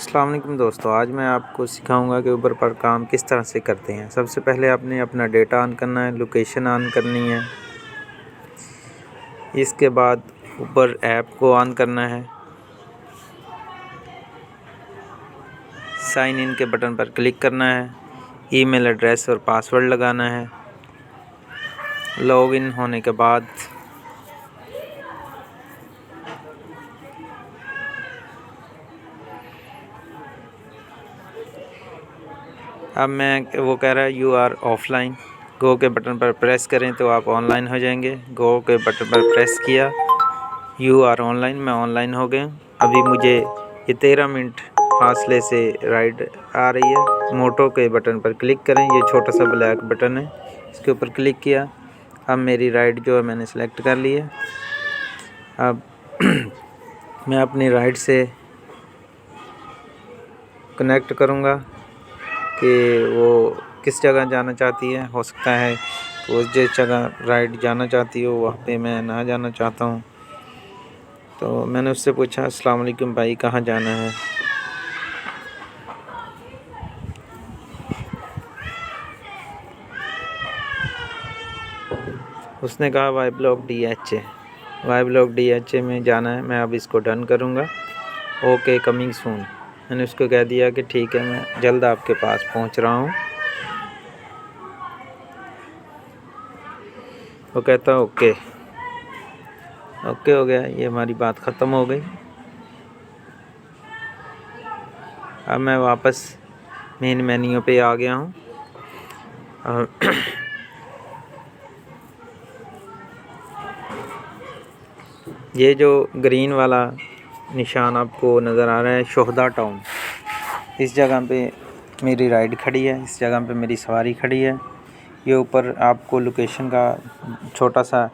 अस्सलाम वालेकुम दोस्तों, आज मैं आपको सिखाऊंगा कि ऊबर पर काम किस तरह से करते हैं। सबसे पहले आपने अपना डेटा ऑन करना है, लोकेशन ऑन करनी है। इसके बाद ऊबर ऐप को ऑन करना है। साइन इन के बटन पर क्लिक करना है। ईमेल एड्रेस और पासवर्ड लगाना है। लॉगिन होने के बाद अब वो कह रहा है यू आर ऑफलाइन। गो के बटन पर प्रेस करें तो आप ऑनलाइन हो जाएंगे। गो के बटन पर प्रेस किया, यू आर ऑनलाइन, मैं ऑनलाइन हो गया। अभी मुझे ये 13 मिनट फासले से राइड आ रही है। मोटो के बटन पर क्लिक करें, ये छोटा सा ब्लैक बटन है, इसके ऊपर क्लिक किया। अब मेरी राइड जो है मैंने सेलेक्ट कर ली है। अब मैं अपनी राइड से कनेक्ट करूँगा कि वो किस जगह जाना चाहती है। हो सकता है वो जिस जगह राइड जाना चाहती हो वहाँ पे मैं ना जाना चाहता हूँ। तो मैंने उससे पूछा, अस्सलाम वालेकुम भाई, कहाँ जाना है? उसने कहा Y block DHA, Y block DHA में जाना है। मैं अब इसको डन करूँगा। ओके कमिंग सून, मैंने उसको कह दिया कि ठीक है, मैं जल्द आपके पास पहुँच रहा हूँ। वो कहता ओके। ओके हो गया, ये हमारी बात ख़त्म हो गई। अब मैं वापस मेन मेन्यू पे आ गया हूँ। और ये जो ग्रीन वाला निशान आपको नज़र आ रहा है, शोहदा टाउन, इस जगह पे मेरी राइड खड़ी है, इस जगह पे मेरी सवारी खड़ी है। ये ऊपर आपको लोकेशन का छोटा सा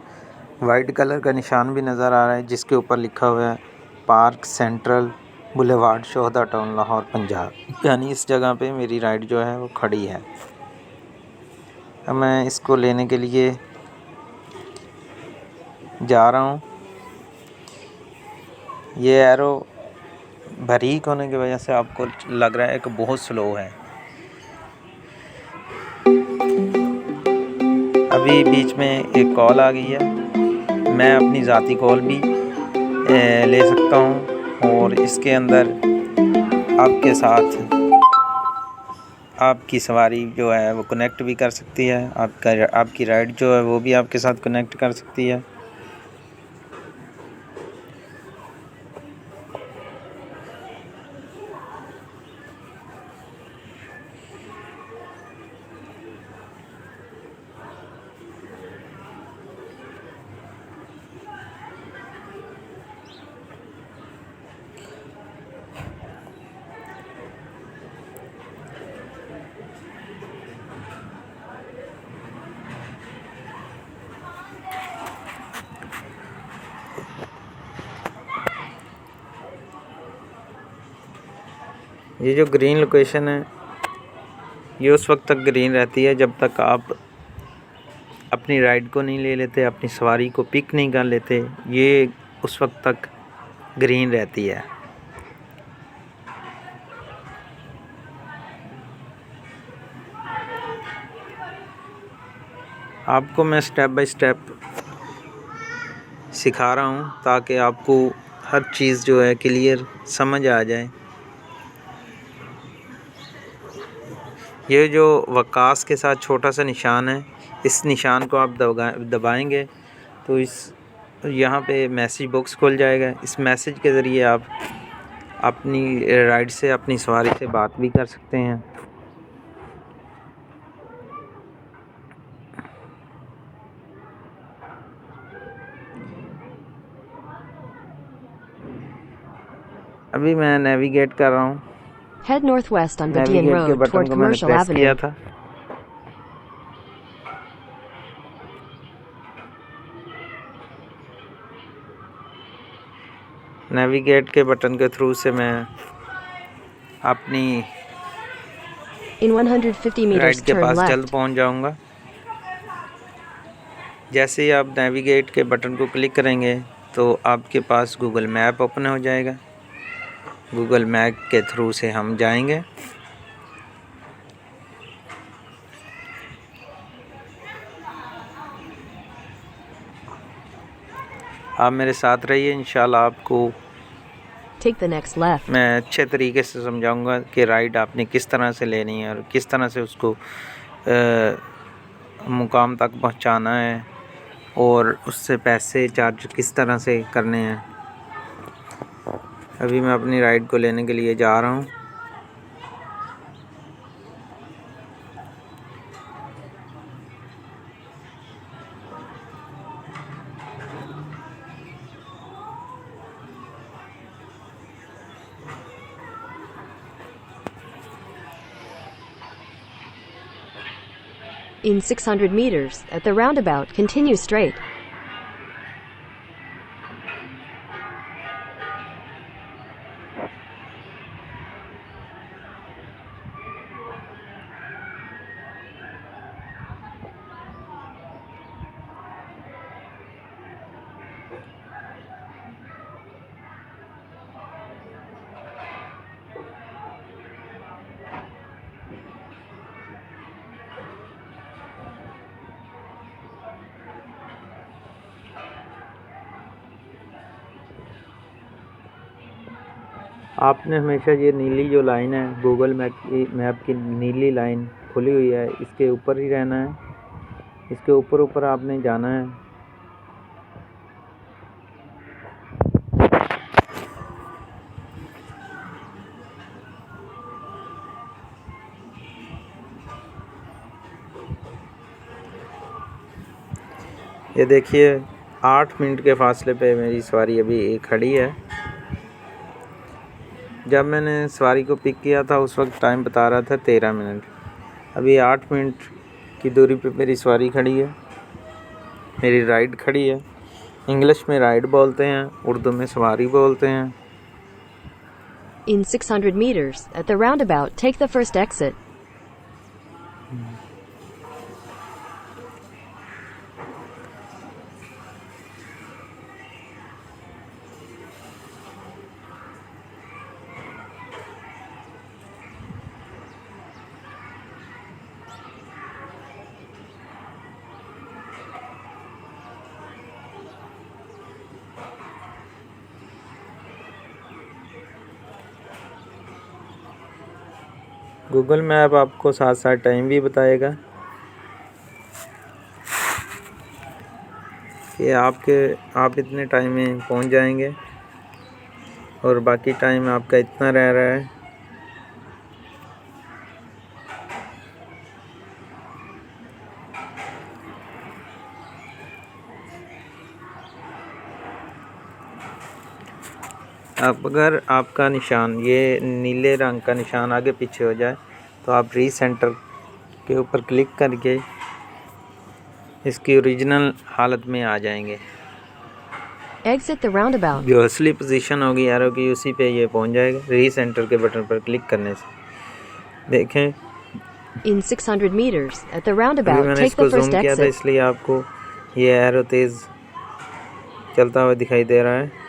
वाइट कलर का निशान भी नज़र आ रहा है, जिसके ऊपर लिखा हुआ है park central boulevard, Shuhada town, Lahore, Punjab. यानी इस जगह पे मेरी राइड जो है वो खड़ी है। अब मैं इसको लेने के लिए जा रहा हूँ। ये एरो बारीक होने की वजह से आपको लग रहा है कि बहुत स्लो है। अभी बीच में एक कॉल आ गई है, मैं अपनी ज़ाती कॉल भी ले सकता हूँ और इसके अंदर आपके साथ आपकी सवारी जो है वो कनेक्ट भी कर सकती है। आपकी राइड जो है वो भी आपके साथ कनेक्ट कर सकती है। ये जो ग्रीन लोकेशन है ये उस वक्त तक ग्रीन रहती है जब तक आप अपनी राइड को नहीं ले लेते, अपनी सवारी को पिक नहीं कर लेते। ये उस वक्त तक ग्रीन रहती है। आपको मैं स्टेप बाय स्टेप सिखा रहा हूँ ताकि आपको हर चीज़ जो है क्लियर समझ आ जाए। ये जो वकास के साथ छोटा सा निशान है, इस निशान को आप दबाएंगे तो यहाँ पे मैसेज बॉक्स खुल जाएगा। इस मैसेज के ज़रिए आप अपनी राइड से, अपनी सवारी से बात भी कर सकते हैं। अभी मैं नेविगेट कर रहा हूँ। Head northwest on Badian navigate के Road बटन toward को मैंने Commercial प्रेस किया Avenue. था। नेविगेट के बटन के थ्रू से मैं अपनी In 150 meters, राइड के turn पास जल्द left. पहुंच जाऊंगा। जैसे ही आप नेविगेट के बटन को क्लिक करेंगे तो आपके पास गूगल मैप ओपन हो जाएगा। गूगल मैप के थ्रू से हम जाएंगे। आप मेरे साथ रहिए, इंशाल्लाह आपको Take the next left. मैं अच्छे तरीके से समझाऊंगा कि राइड आपने किस तरह से लेनी है और किस तरह से उसको मुकाम तक पहुंचाना है और उससे पैसे चार्ज किस तरह से करने हैं। अभी मैं अपनी राइड को लेने के लिए जा रहा हूं। In 600 meters, at the roundabout, continue straight. आपने हमेशा ये नीली जो लाइन है, गूगल मैप की नीली लाइन खुली हुई है, इसके ऊपर ही रहना है। इसके ऊपर ऊपर आपने जाना है। ये देखिए 8 मिनट के फासले पे मेरी सवारी अभी खड़ी है। जब मैंने सवारी को पिक किया था उस वक्त टाइम बता रहा था 13 मिनट। अभी 8 मिनट की दूरी पे मेरी सवारी खड़ी है, मेरी राइड खड़ी है। इंग्लिश में राइड बोलते हैं, उर्दू में सवारी बोलते हैं। In 600 meters, at the roundabout, take the first exit. Google map आपको साथ साथ टाइम भी बताएगा कि आप इतने टाइम में पहुंच जाएंगे और बाकी टाइम आपका इतना रह रहा है। अब अगर आपका निशान, ये नीले रंग का निशान आगे पीछे हो जाए तो आप रीसेंटर के ऊपर क्लिक करके इसकी ओरिजिनल हालत में आ जाएंगे। Exit the roundabout. जो असली पोजीशन होगी एरो की, उसी पे ये पहुंच जाएगा रीसेंटर के बटन पर क्लिक करने से। देखें In 600 meters, at the अभी roundabout, मैंने take इसको the first जूम किया था, exit. इसलिए आपको ये एरो तेज़ चलता हुआ दिखाई दे रहा है।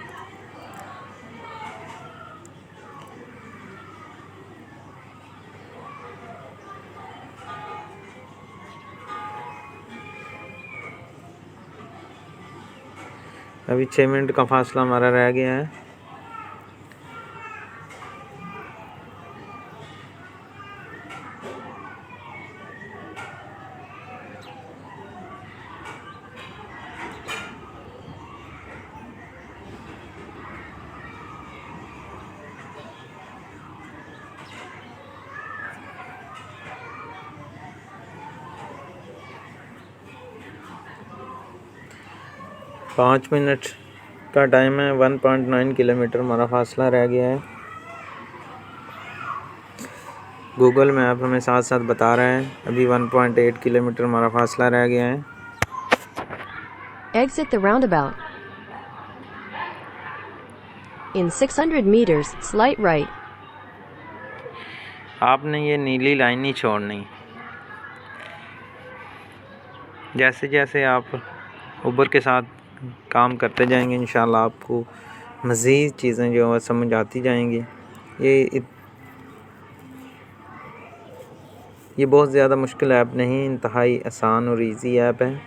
अभी 6 मिनट का फासला हमारा रह गया है। पाँच मिनट का टाइम है। 1.9 किलोमीटर हमारा फासला रह गया है। गूगल मैप हमें साथ साथ बता रहा है अभी 1.8 किलोमीटर हमारा फासला रह गया है। Exit the roundabout. In 600 meters, slight right. आपने ये नीली लाइन नहीं छोड़नी। जैसे जैसे आप उबर के साथ काम करते जाएंगे इंशाल्लाह आपको मज़ीद चीज़ें जो है समझ आती जाएंगी। ये बहुत ज़्यादा मुश्किल ऐप नहीं, इंतहाई आसान और इजी ऐप है।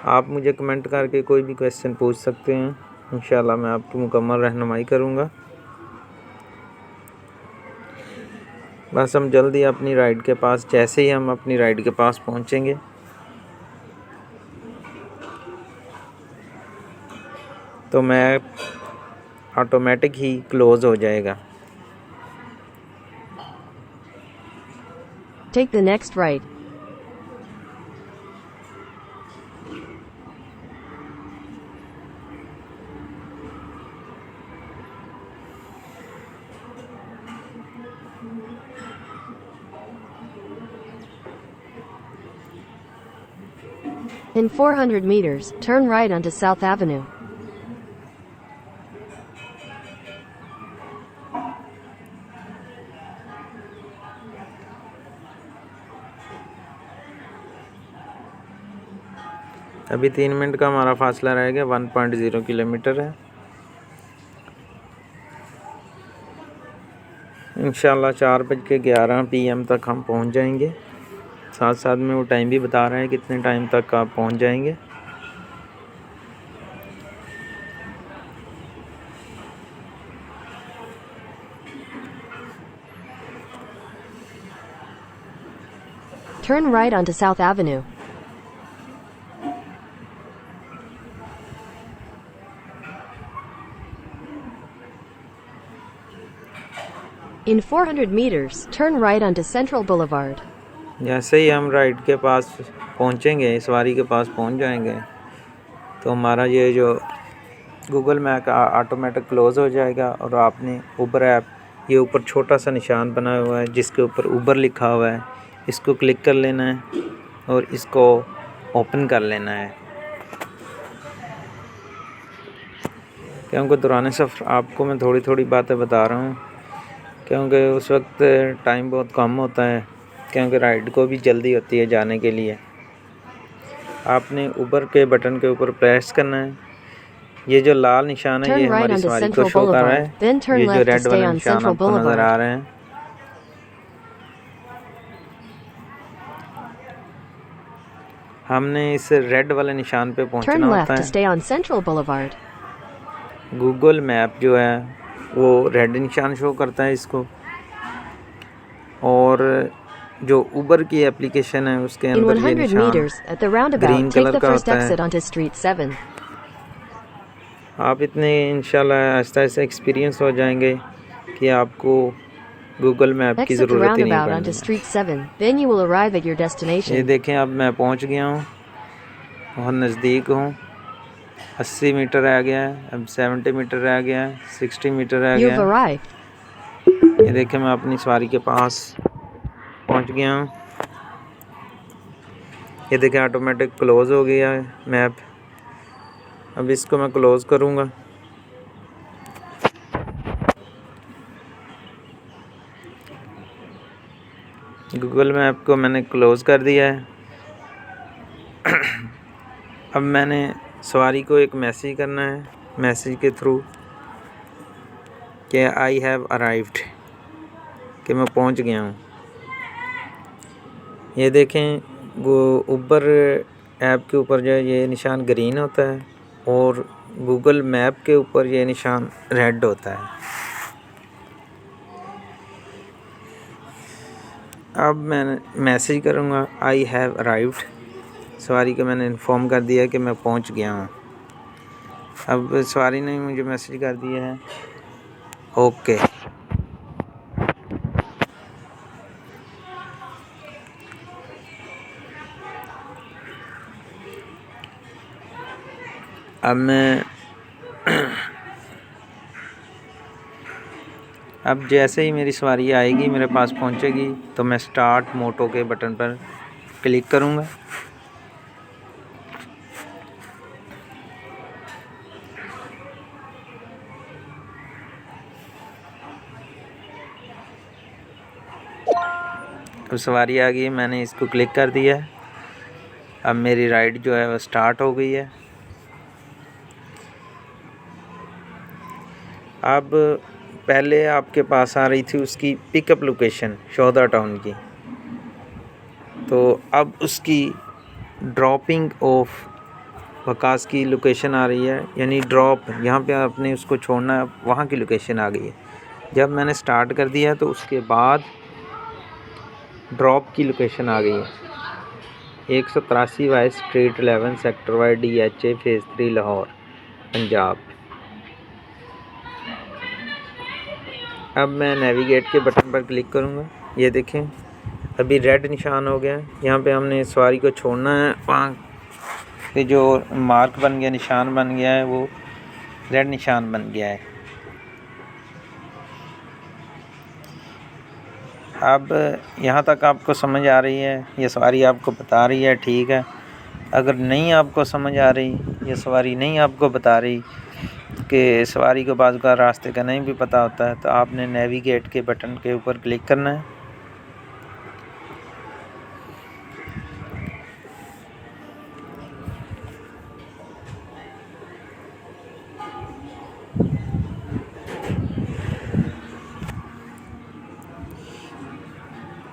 आप मुझे कमेंट करके कोई भी क्वेश्चन पूछ सकते हैं, इंशाल्लाह मैं आपकी मुकम्मल रहनुमाई करूँगा। बस हम जल्दी अपनी राइड के पास, जैसे ही हम अपनी राइड के पास पहुँचेंगे तो मैप ऑटोमेटिक ही क्लोज़ हो जाएगा। Take the next right. In 400 meters, turn right onto South Avenue. अभी 3 मिनट का हमारा फासला रहेगा, 1.0 किलोमीटर है। इंशाल्लाह 4:11 PM तक हम पहुंच जाएंगे। साथ साथ में वो टाइम भी बता रहा है कितने टाइम तक आप पहुंच जाएंगे। Turn right onto South Avenue. In 400 meters, turn right onto Central Boulevard. जैसे ही हम राइड के पास पहुंचेंगे, सवारी के पास पहुंच जाएंगे, तो हमारा ये जो गूगल मैप ऑटोमेटिक क्लोज़ हो जाएगा और आपने उबर ऐप, ये ऊपर छोटा सा निशान बना हुआ है जिसके ऊपर उबर लिखा हुआ है, इसको क्लिक कर लेना है और इसको ओपन कर लेना है। क्योंकि दौरान सफ़र आपको मैं थोड़ी थोड़ी बातें बता रहा हूँ, क्योंकि उस वक्त टाइम बहुत कम होता है, क्योंकि राइड को भी जल्दी होती है जाने के लिए। आपने ऊबर के बटन के ऊपर प्रेस करना है। ये जो लाल निशान है ये हमारी सवारी को शो कर रहा है, ये जो रेड वाला निशान आपको नज़र आ रहे हैं, हमने इस रेड वाले निशान पे पहुंचना होता है। गूगल मैप जो है वो रेड निशान शो करता है इसको, और जो उबर की एप्लीकेशन है उसके अंदर ये निशान ग्रीन कलर का होता है। आप इतने इंशाल्लाह आहिस्ता आहिस्ता एक्सपीरियंस हो जाएंगे कि आपको गूगल मैप की ज़रूरत ही नहीं पड़ेगी। ये देखें, अब मैं पहुंच गया हूँ, बहुत नज़दीक हूँ। 80 मीटर रह गया है, अब 70 मीटर रह गया है, 60 मीटर रह गया है। ये देखें, मैं अपनी सवारी के पास पहुंच गया हूँ। ये देखें ऑटोमेटिक क्लोज़ हो गया है मैप। अब इसको मैं क्लोज़ करूँगा। गूगल मैप को मैंने क्लोज़ कर दिया है। अब मैंने सवारी को एक मैसेज करना है, मैसेज के थ्रू कि आई हैव अराइव्ड, कि मैं पहुंच गया हूं। ये देखें, वो उबर ऐप के ऊपर जो है ये निशान ग्रीन होता है और गूगल मैप के ऊपर ये निशान रेड होता है। अब मैं मैसेज करूँगा आई हैव अराइव्ड। सवारी को मैंने इन्फॉर्म कर दिया कि मैं पहुंच गया हूं। अब सवारी ने मुझे मैसेज कर दिया है ओके। अब जैसे ही मेरी सवारी आएगी, मेरे पास पहुंचेगी, तो मैं स्टार्ट मोटो के बटन पर क्लिक करूंगा। अब सवारी आ गई है, मैंने इसको क्लिक कर दिया है। अब मेरी राइड जो है वो स्टार्ट हो गई है। अब पहले आपके पास आ रही थी उसकी पिकअप लोकेशन शोहदा टाउन की, तो अब उसकी ड्रॉपिंग ऑफ वकास की लोकेशन आ रही है, यानी ड्रॉप यहाँ पे आपने उसको छोड़ना है, वहाँ की लोकेशन आ गई है। जब मैंने स्टार्ट कर दिया तो उसके बाद ड्रॉप की लोकेशन आ गई है 183 Y street 11 sector Y DHA phase 3 Lahore Punjab. अब मैं नेविगेट के बटन पर क्लिक करूँगा। ये देखें अभी रेड निशान हो गया है, यहाँ पे हमने सवारी को छोड़ना है, वहाँ पे जो मार्क बन गया, निशान बन गया है, वो रेड निशान बन गया है। अब यहाँ तक आपको समझ आ रही है, ये सवारी आपको बता रही है, ठीक है। अगर नहीं आपको समझ आ रही, ये सवारी नहीं आपको बता रही कि सवारी को बाज़ का रास्ते का नहीं भी पता होता है, तो आपने नेविगेट के बटन के ऊपर क्लिक करना है।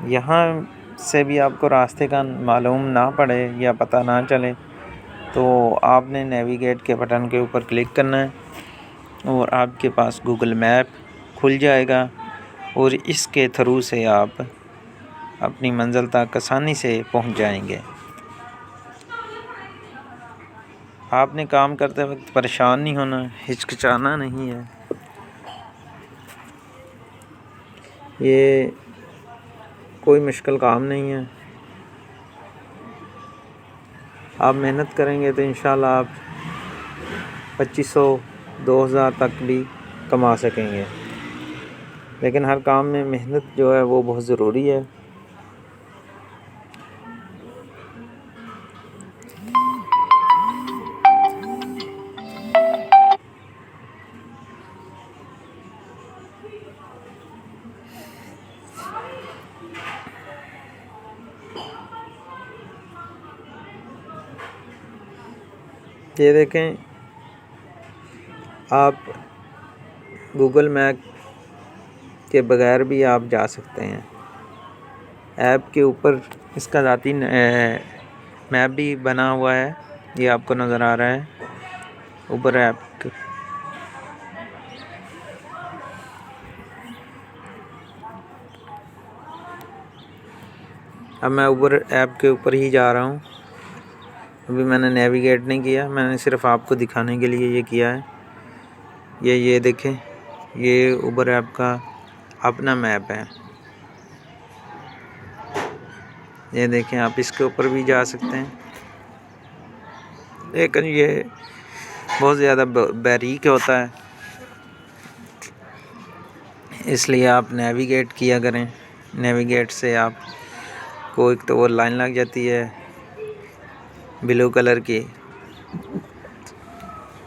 यहाँ से भी आपको रास्ते का मालूम ना पड़े या पता ना चले तो आपने नेविगेट के बटन के ऊपर क्लिक करना है और आपके पास गूगल मैप खुल जाएगा और इसके थ्रू से आप अपनी मंजिल तक आसानी से पहुंच जाएंगे। आपने काम करते वक्त परेशान नहीं होना, हिचकिचाना नहीं है। ये कोई मुश्किल काम नहीं है। आप मेहनत करेंगे तो इंशाल्लाह आप 2500-2000 तक भी कमा सकेंगे, लेकिन हर काम में मेहनत जो है वो बहुत ज़रूरी है। ये देखें आप गूगल मैप के बगैर भी आप जा सकते हैं। ऐप के ऊपर इसका ज़ाती मैप भी बना हुआ है, ये आपको नज़र आ रहा है ऊपर ऐप के। अब मैं ऊबर ऐप के ऊपर ही जा रहा हूँ। अभी मैंने नेविगेट नहीं किया, मैंने सिर्फ आपको दिखाने के लिए ये किया है। ये देखें, ये ऊबर ऐप का अपना मैप है। ये देखें, आप इसके ऊपर भी जा सकते हैं, लेकिन ये बहुत ज़्यादा बारीक होता है, इसलिए आप नेविगेट किया करें। नेविगेट से आप को एक तो वो लाइन लग जाती है ब्लू कलर की,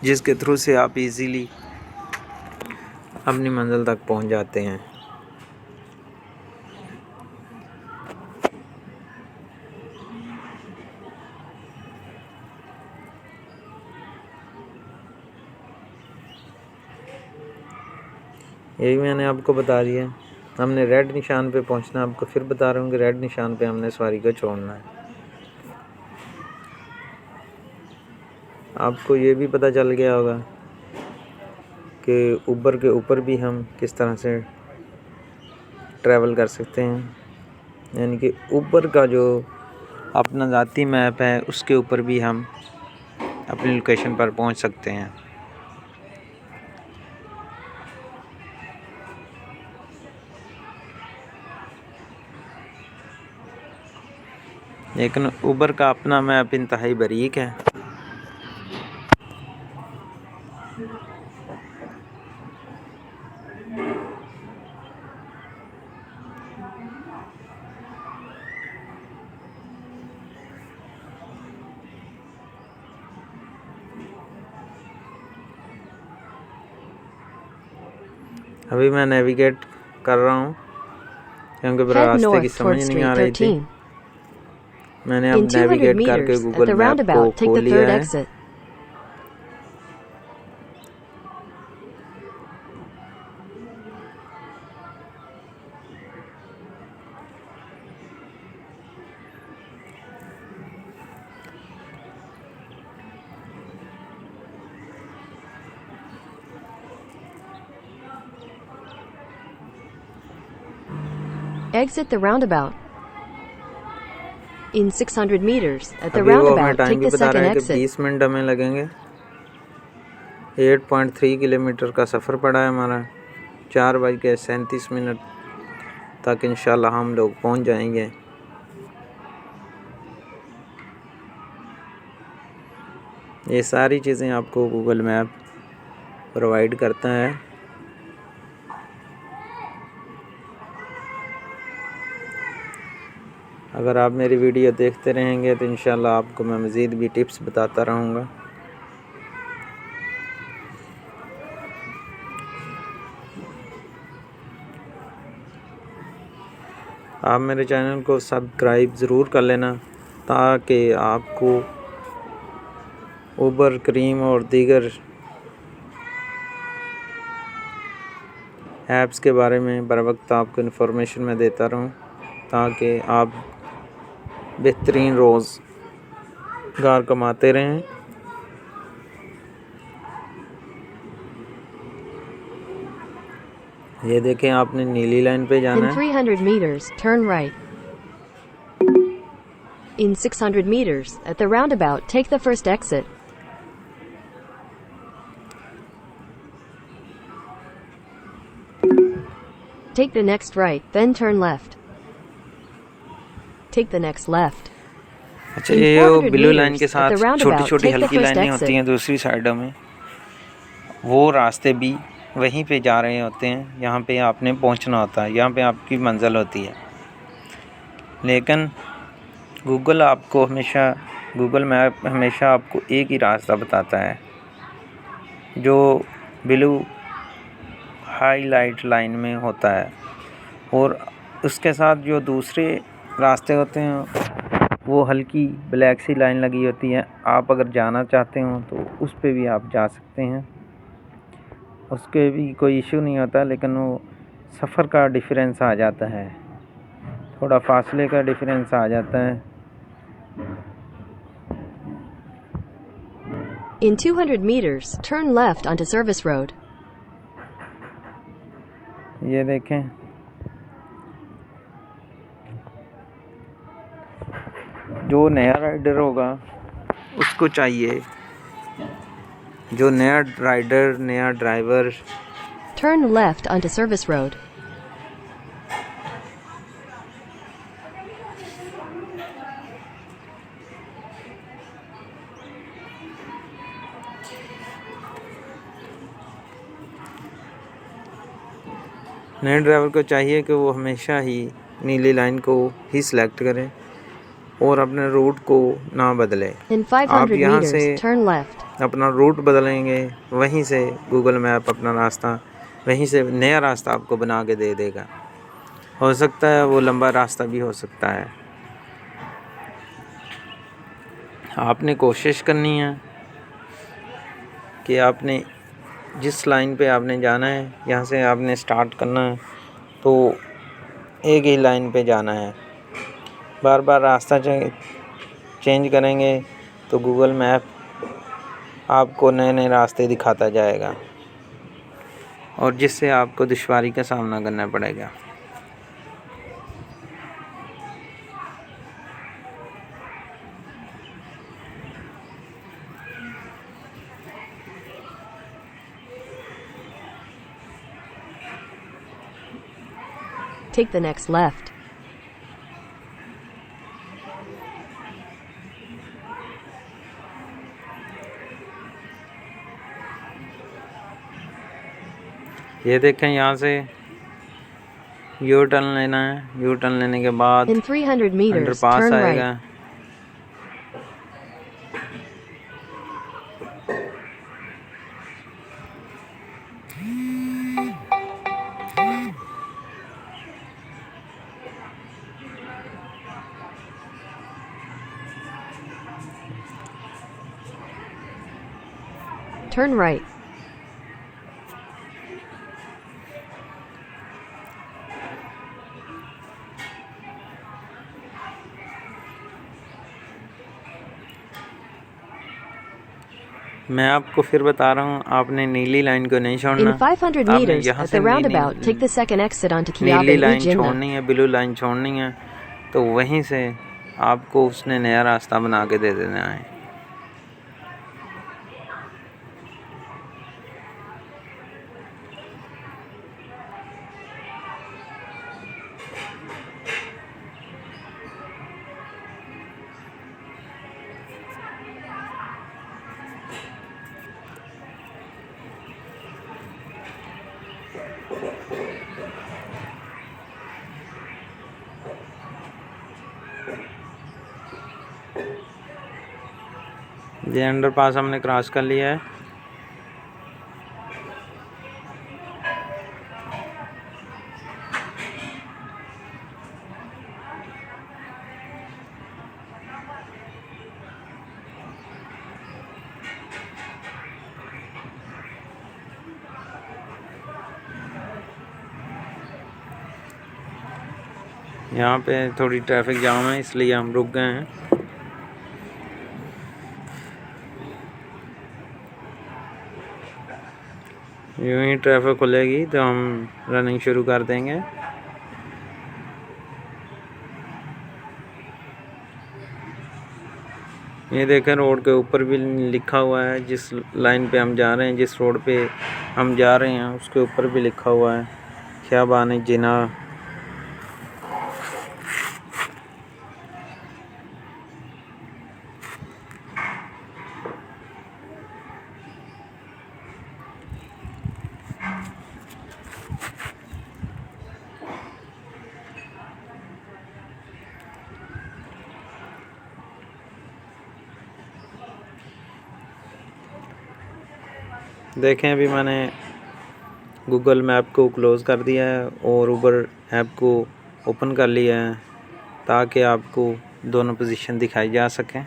जिसके थ्रू से आप इजीली अपनी मंजिल तक पहुंच जाते हैं। यही मैंने आपको बता दिया। हमने रेड निशान पे पहुंचना, आपको फिर बता रहा हूँ कि रेड निशान पे हमने सवारी को छोड़ना है। आपको ये भी पता चल गया होगा कि ऊबर के ऊपर भी हम किस तरह से ट्रैवल कर सकते हैं, यानी कि ऊबर का जो अपना ज़ाती मैप है उसके ऊपर भी हम अपनी लोकेशन पर पहुंच सकते हैं। लेकिन ऊबर का अपना मैप इंतहाई बारीक है। अभी मैं नेविगेट कर रहा हूँ क्योंकि Head रास्ते की north समझ towards नहीं आ Street रही थी। 13. मैंने In अब 200 नेविगेट करके meters, at Google the map को roundabout, take खोल the लिया third है। exit. Exit the roundabout. In 600 meters, at the अभी वो हमें roundabout, टाइम take भी the बता रहा second है कि exit. 20 मिनट हमें लगेंगे। 8.3 किलोमीटर का सफ़र पड़ा है हमारा। 4:37 तक इंशाल्लाह हम लोग पहुंच जाएंगे। ये सारी चीज़ें आपको गूगल मैप प्रोवाइड करता है। अगर आप मेरी वीडियो देखते रहेंगे तो इंशाल्लाह आपको मैं मज़ीद भी टिप्स बताता रहूँगा। आप मेरे चैनल को सब्सक्राइब ज़रूर कर लेना ताकि आपको उबर, करीम और दीगर ऐप्स के बारे में बर वक्त आपको इन्फॉर्मेशन मैं देता रहूं ताकि आप बेहतरीन रोज़गार कमाते रहें। ये देखें, आपने नीली लाइन पे जाना In है। 300 meters, turn right. In 600 meters, at the roundabout, take the first exit. Take the next right, then turn left. Take the next left. अच्छा, In ये 400 ब्लू लाइन meters, के at साथ the छोटी roundabout, छोटी take the हल्की first लाइनें होती exit. हैं दूसरी साइडों में, वो रास्ते भी वहीं पे जा रहे होते हैं। यहाँ पे आपने पहुँचना होता है, यहाँ पे आपकी मंजिल होती है। लेकिन गूगल मैप हमेशा आपको एक ही रास्ता बताता है, जो ब्लू हाईलाइट लाइन में होता है, और उसके साथ जो दूसरे रास्ते होते हैं वो हल्की ब्लैक सी लाइन लगी होती है। आप अगर जाना चाहते हो तो उस पे भी आप जा सकते हैं, उसके भी कोई इशू नहीं होता। लेकिन वो सफ़र का डिफरेंस आ जाता है, थोड़ा फासले का डिफरेंस आ जाता है। In 200 meters, turn left onto Service Road. ये देखें, जो नया राइडर होगा उसको चाहिए, जो नया राइडर, नया driver Turn left onto Service Road. नए ड्राइवर को चाहिए कि वो हमेशा ही नीली लाइन को ही सिलेक्ट करें और अपने रूट को ना बदले। In आप 500 यहाँ meters, से turn left. अपना रूट बदलेंगे, वहीं से गूगल मैप अपना रास्ता, वहीं से नया रास्ता आपको बना के दे देगा। हो सकता है वो लंबा रास्ता भी हो सकता है। आपने कोशिश करनी है कि आपने जिस लाइन पे आपने जाना है, यहाँ से आपने स्टार्ट करना है तो एक ही लाइन पे जाना है। बार बार रास्ता चेंज करेंगे तो गूगल मैप आपको नए नए रास्ते दिखाता जाएगा और जिससे आपको दुश्वारी का सामना करना पड़ेगा। Take the next left. ये देखें, यहाँ से यू टर्न लेना है। यू टर्न लेने के बाद In 300 meters, अंडरपास turn आएगा। right. Turn right. मैं आपको फिर बता रहा हूँ, आपने नीली लाइन को नहीं छोड़ना। In 500 आपने meters यहाँ at से the roundabout, take the second exit onto नीली Kiabe लाइन Ujinna. छोड़नी है, ब्लू लाइन छोड़नी है, तो वहीं से आपको उसने नया रास्ता बना के दे देना है। ये अंडरपास हमने क्रॉस कर लिया है। यहाँ पे थोड़ी ट्रैफिक जाम है, इसलिए हम रुक गए हैं। यूँ ही ट्रैफिक खुलेगी तो हम रनिंग शुरू कर देंगे। ये देखें, रोड के ऊपर भी लिखा हुआ है जिस लाइन पे हम जा रहे हैं, जिस रोड पे हम जा रहे हैं उसके ऊपर भी लिखा हुआ है ख्याबान जिना। देखें, अभी मैंने गूगल मैप को क्लोज़ कर दिया है और ऊबर ऐप को ओपन कर लिया है ताकि आपको दोनों पोजीशन दिखाई जा सकें।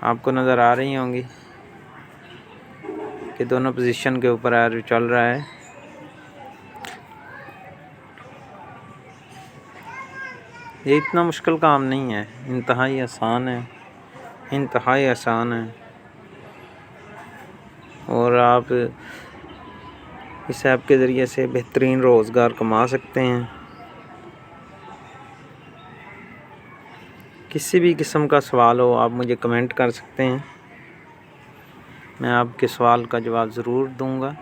आपको नज़र आ रही होंगी कि दोनों पोजीशन के ऊपर एरो चल रहा है। ये इतना मुश्किल काम नहीं है, इंतहाई आसान है, इंतहाई आसान है। और आप इस ऐप के ज़रिए से बेहतरीन रोज़गार कमा सकते हैं। किसी भी किस्म का सवाल हो आप मुझे कमेंट कर सकते हैं, मैं आपके सवाल का जवाब ज़रूर दूंगा।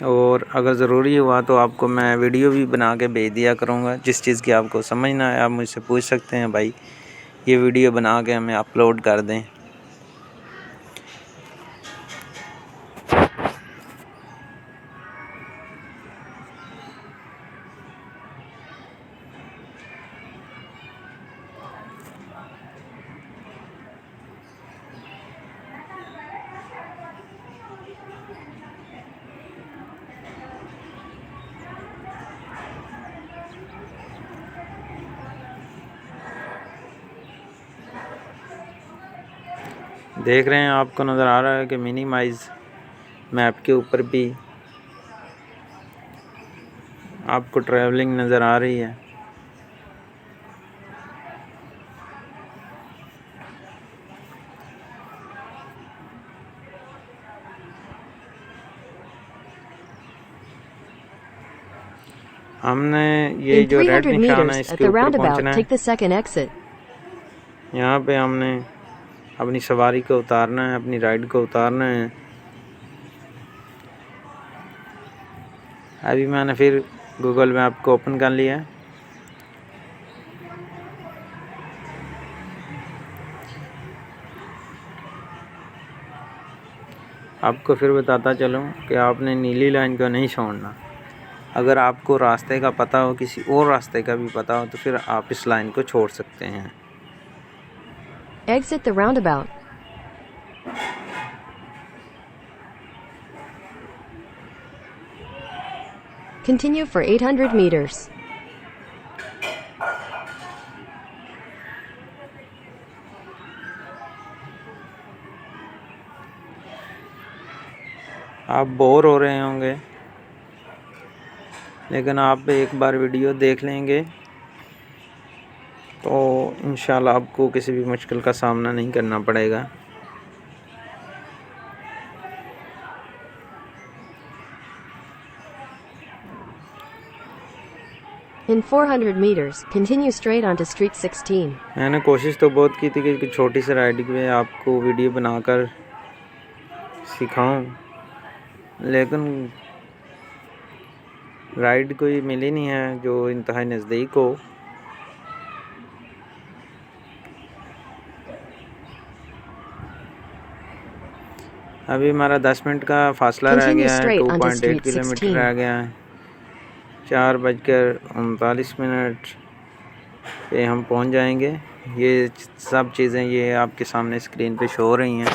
और अगर ज़रूरी हुआ तो आपको मैं वीडियो भी बना के भेज दिया करूँगा। जिस चीज़ की आपको समझ ना आए आप मुझसे पूछ सकते हैं, भाई ये वीडियो बना के हमें अपलोड कर दें। देख रहे हैं, आपको नज़र आ रहा है कि मिनिमाइज़ मैप के ऊपर भी आपको ट्रैवलिंग नज़र आ रही है। हमने ये In जो रेड 300 निशान है meters at इसके the ऊपर roundabout, पहुंचना है। take the second exit. यहाँ पे हमने अपनी सवारी को उतारना है, अपनी राइड को उतारना है। अभी मैंने फिर गूगल मैप को ओपन कर लिया है। आपको फिर बताता चलूँ कि आपने नीली लाइन को नहीं छोड़ना। अगर आपको रास्ते का पता हो, किसी और रास्ते का भी पता हो, तो फिर आप इस लाइन को छोड़ सकते हैं। Exit the roundabout. Continue for 800 meters. आप बोर हो रहे होंगे लेकिन आप एक बार वीडियो देख लेंगे तो इंशाल्लाह आपको किसी भी मुश्किल का सामना नहीं करना पड़ेगा। In 400 meters, continue straight onto Street 16. मैंने कोशिश तो बहुत की थी कि छोटी सी राइड में आपको वीडियो बनाकर सिखाऊं, लेकिन राइड कोई मिली नहीं है जो इंतहाई नज़दीक हो। अभी हमारा 10 मिनट का फासला रह Continue गया है, straight onto 2.8 Street किलोमीटर 16. रह गया है। 4:39 पे हम पहुंच जाएंगे। ये सब चीज़ें ये आपके सामने स्क्रीन पे शो हो रही हैं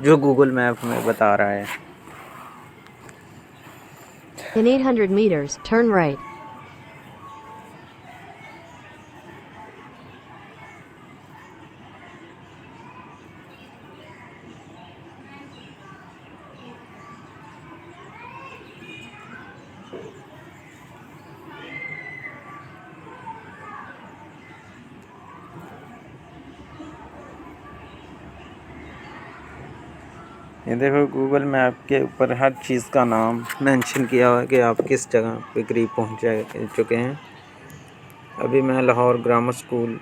जो गूगल मैप हमें बता रहा है। In 800 meters, turn right. ये देखो गूगल मैप के ऊपर हर चीज़ का नाम मेंशन किया हुआ है कि आप किस जगह पे करीब पहुंच चुके हैं। अभी मैं Lahore grammar school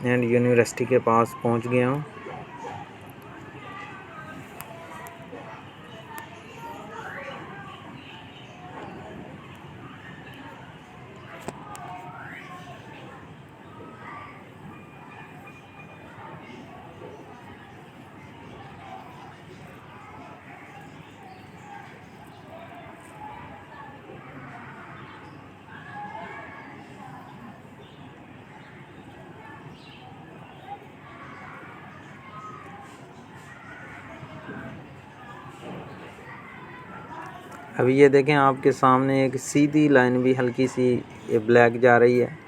and university के पास पहुंच गया हूं। अभी ये देखें आपके सामने एक सीधी लाइन भी हल्की सी ब्लैक जा रही है,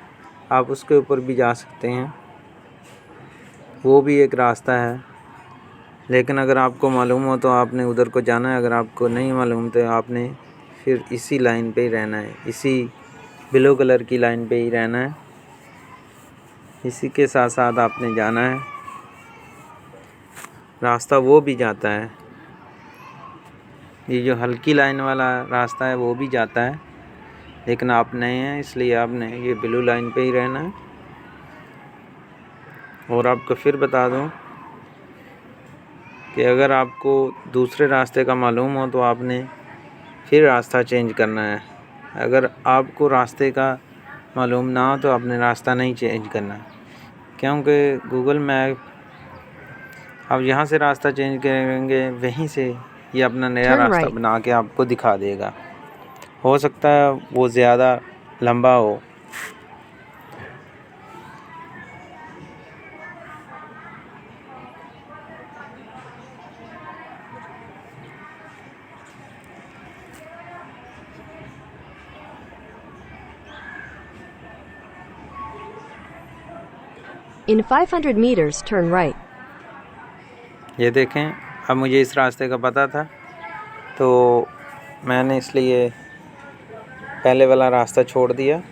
आप उसके ऊपर भी जा सकते हैं, वो भी एक रास्ता है। लेकिन अगर आपको मालूम हो तो आपने उधर को जाना है, अगर आपको नहीं मालूम तो आपने फिर इसी लाइन पे ही रहना है, इसी ब्लू कलर की लाइन पे ही रहना है, इसी के साथ साथ आपने जाना है। रास्ता वो भी जाता है, ये जो हल्की लाइन वाला रास्ता है वो भी जाता है, लेकिन आप नए हैं इसलिए आपने ये ब्लू लाइन पे ही रहना है। और आपको फिर बता दूं कि अगर आपको दूसरे रास्ते का मालूम हो तो आपने फिर रास्ता चेंज करना है। अगर आपको रास्ते का मालूम ना हो तो आपने रास्ता नहीं चेंज करना, क्योंकि गूगल मैप आप यहाँ से रास्ता चेंज करेंगे वहीं से ये अपना नया Turn रास्ता right. बना के आपको दिखा देगा। हो सकता है वो ज़्यादा लंबा हो। In 500 meters, turn right. ये देखें अब मुझे इस रास्ते का पता था तो मैंने इसलिए पहले वाला रास्ता छोड़ दिया।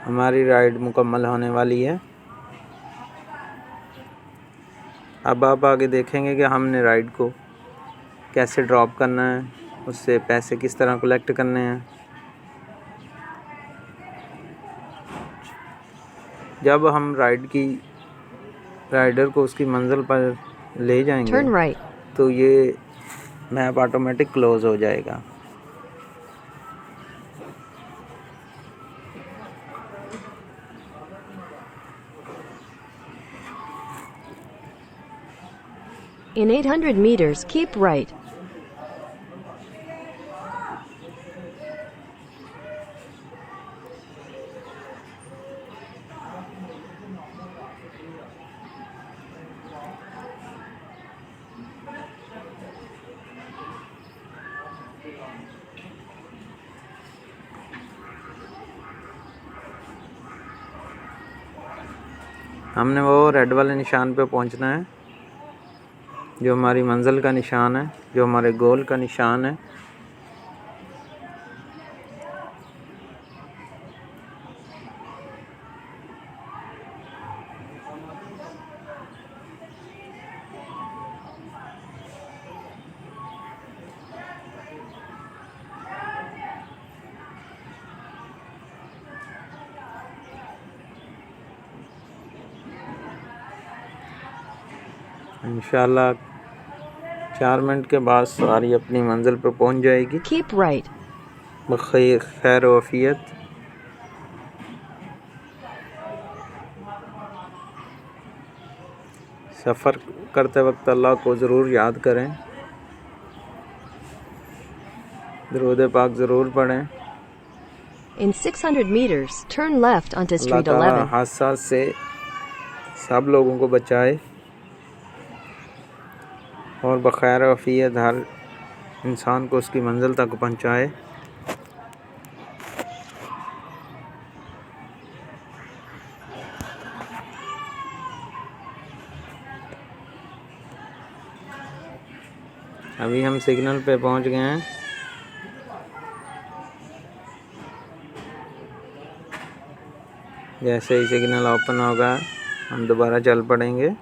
हमारी राइड मुकम्मल होने वाली है। अब आप आगे देखेंगे कि हमने राइड को कैसे ड्रॉप करना है, उससे पैसे किस तरह कलेक्ट करने हैं। जब हम राइडर को उसकी मंजिल पर ले जाएंगे Turn right. तो ये मैप ऑटोमेटिक क्लोज हो जाएगा। In 800 meters, keep right. हमने वो रेड वाले निशान पे पहुंचना है, जो हमारी मंजिल का निशान है, जो हमारे गोल का निशान है। इंशाल्लाह 4 मिनट के बाद सवारी अपनी मंजिल पर पहुंच जाएगी Keep right. बखैर खैर वफ़ियत। सफ़र करते वक्त अल्लाह को ज़रूर याद करें, दरूद पाक ज़रूर पढ़ें। In 600 meters, turn left onto Allah Street ताला 11. हादसा से सब लोगों को बचाए और बखैर वफ़ियत हर इंसान को उसकी मंजिल तक पहुंचाए। अभी हम सिग्नल पे पहुंच गए हैं। जैसे ही सिग्नल ओपन होगा हम दोबारा चल पड़ेंगे।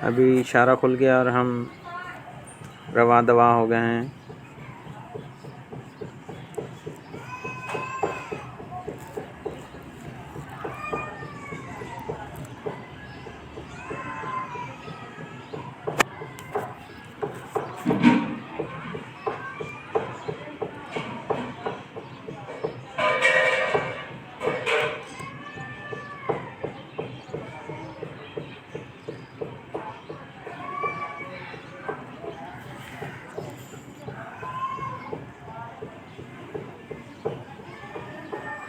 अभी इशारा खुल गया और हम रवा दवा हो गए हैं।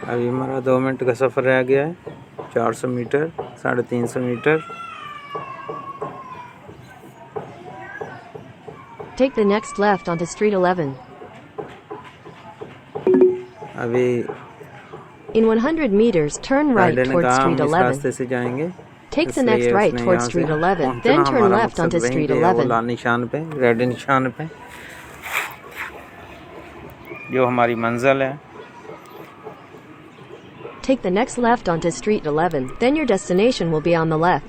अभी हमारा 2 मिनट का सफ़र रह गया है, 400 metre, 350 metre. Take the next left onto Street 11. अभी In 100 meters, turn right rider ने towards कहा हम Street इस 11. रास्ते से जाएंगे, Take the इसलिए next right उसने towards यहाँ Street से 11, पहुंचना। then turn हमारा left मकसद onto वहीं Street पे है, वो 11. लाल निशान पे, रेड निशान पे, जो हमारी मंजिल है। Take the next left onto Street 11, then your destination will be on the left.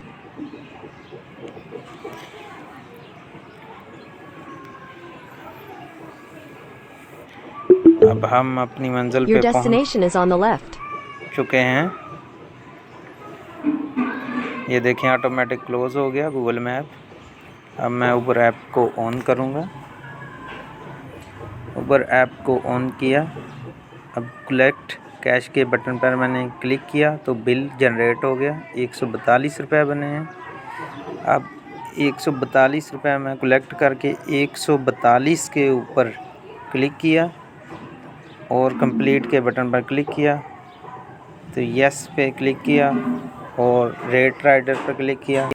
अब हम अपनी मंजिल Your पे पहुंच destination is on the left. चुके हैं। ये देखें ऑटोमेटिक क्लोज हो गया गूगल मैप। अब मैं उबर ऐप को ऑन करूँगा। उबर ऐप को ऑन किया। अब कलेक्ट कैश के बटन पर मैंने क्लिक किया तो बिल जनरेट हो गया, 142 रुपये बने हैं। अब 142 रुपये मैं कलेक्ट करके 142 के ऊपर क्लिक किया और कंप्लीट के बटन पर क्लिक किया तो यस पे क्लिक किया और रेट राइडर पर क्लिक किया।